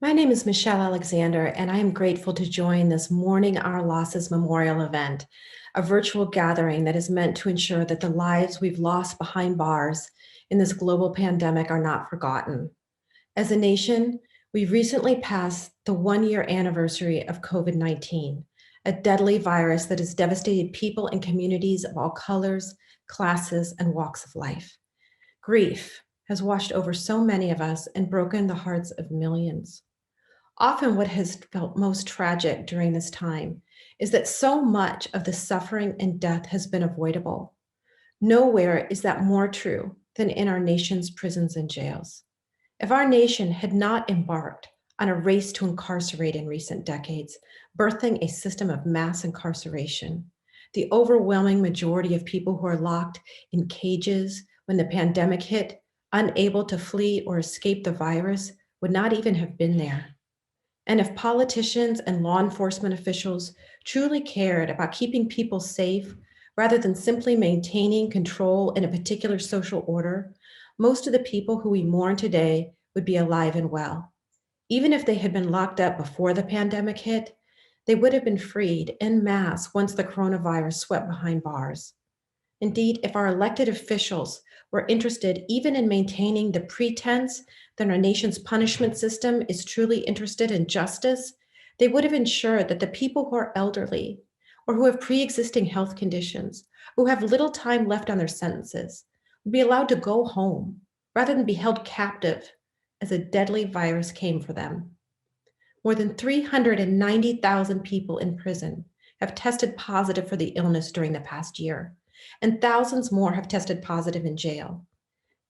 My name is Michelle Alexander, and I am grateful to join this Mourning Our Losses Memorial event, a virtual gathering that is meant to ensure that the lives we've lost behind bars in this global pandemic are not forgotten. As a nation, we've recently passed the 1-year anniversary of COVID-19, a deadly virus that has devastated people and communities of all colors, classes, and walks of life. Grief has washed over so many of us and broken the hearts of millions. Often, what has felt most tragic during this time is that so much of the suffering and death has been avoidable. Nowhere is that more true than in our nation's prisons and jails. If our nation had not embarked on a race to incarcerate in recent decades, birthing a system of mass incarceration, the overwhelming majority of people who are locked in cages when the pandemic hit, unable to flee or escape the virus, would not even have been there. And if politicians and law enforcement officials truly cared about keeping people safe rather than simply maintaining control in a particular social order, most of the people who we mourn today would be alive and well. Even if they had been locked up before the pandemic hit, they would have been freed en masse once the coronavirus swept behind bars. Indeed, if our elected officials were interested even in maintaining the pretense that our nation's punishment system is truly interested in justice, they would have ensured that the people who are elderly or who have pre-existing health conditions, who have little time left on their sentences, would be allowed to go home rather than be held captive as a deadly virus came for them. More than 390,000 people in prison have tested positive for the illness during the past year, and thousands more have tested positive in jail.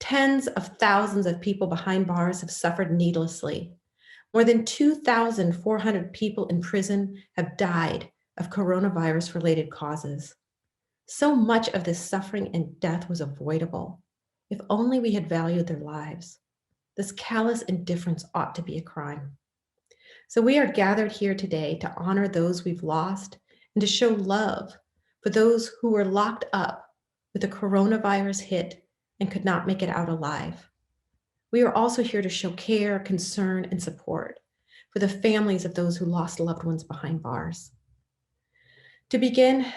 Tens of thousands of people behind bars have suffered needlessly. More than 2,400 people in prison have died of coronavirus-related causes. So much of this suffering and death was avoidable, if only we had valued their lives. This callous indifference ought to be a crime. So we are gathered here today to honor those we've lost and to show love for those who were locked up with the coronavirus hit and could not make it out alive. We are also here to show care, concern, and support for the families of those who lost loved ones behind bars. To begin,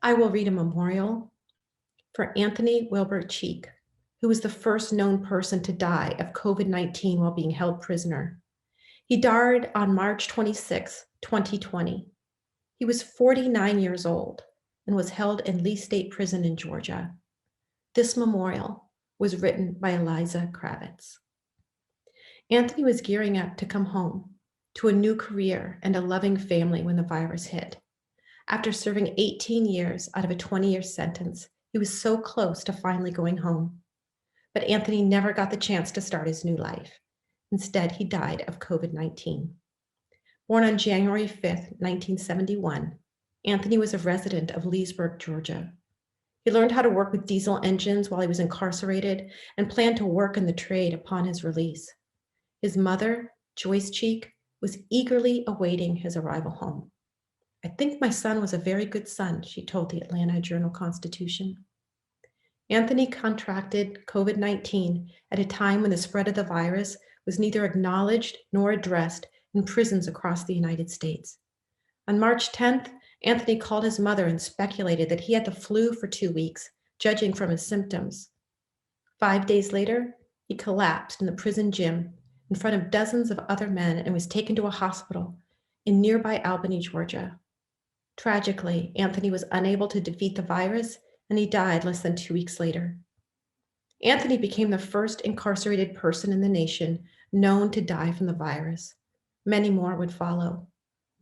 I will read a memorial for Anthony Wilbert Cheek, who was the first known person to die of COVID-19 while being held prisoner. He died on March 26, 2020. He was 49 years old and was held in Lee State Prison in Georgia. This memorial was written by Eliza Kravitz. Anthony was gearing up to come home to a new career and a loving family when the virus hit. After serving 18 years out of a 20-year sentence, he was so close to finally going home. But Anthony never got the chance to start his new life. Instead, he died of COVID-19. Born on January 5, 1971, Anthony was a resident of Leesburg, Georgia. He learned how to work with diesel engines while he was incarcerated and planned to work in the trade upon his release. His mother, Joyce Cheek, was eagerly awaiting his arrival home. "I think my son was a very good son," she told the Atlanta Journal-Constitution. Anthony contracted COVID-19 at a time when the spread of the virus was neither acknowledged nor addressed in prisons across the United States. On March 10th, Anthony called his mother and speculated that he had the flu for 2 weeks, judging from his symptoms. 5 days later, he collapsed in the prison gym in front of dozens of other men and was taken to a hospital in nearby Albany, Georgia. Tragically, Anthony was unable to defeat the virus and he died less than 2 weeks later. Anthony became the first incarcerated person in the nation known to die from the virus. Many more would follow.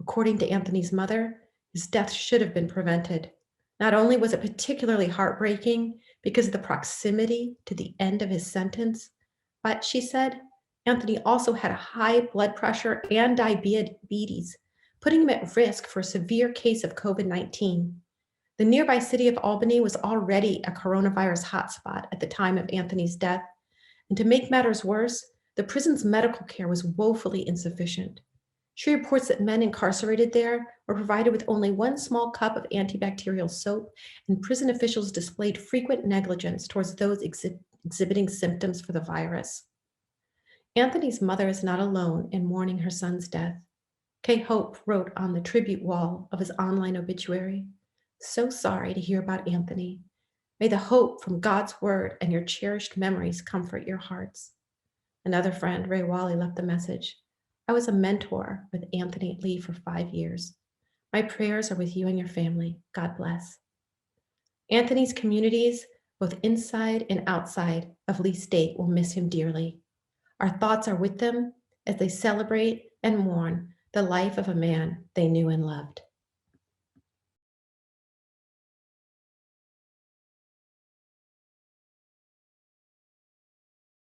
According to Anthony's mother, his death should have been prevented. Not only was it particularly heartbreaking because of the proximity to the end of his sentence, but she said, Anthony also had a high blood pressure and diabetes, putting him at risk for a severe case of COVID-19. The nearby city of Albany was already a coronavirus hotspot at the time of Anthony's death, and to make matters worse, the prison's medical care was woefully insufficient. She reports that men incarcerated there were provided with only one small cup of antibacterial soap, and prison officials displayed frequent negligence towards those exhibiting symptoms for the virus. Anthony's mother is not alone in mourning her son's death. Kay Hope wrote on the tribute wall of his online obituary, "So sorry to hear about Anthony. May the hope from God's word and your cherished memories comfort your hearts." Another friend, Ray Wally, left the message, "I was a mentor with Anthony Lee for 5 years. My prayers are with you and your family. God bless." Anthony's communities, both inside and outside of Lee State, will miss him dearly. Our thoughts are with them as they celebrate and mourn the life of a man they knew and loved.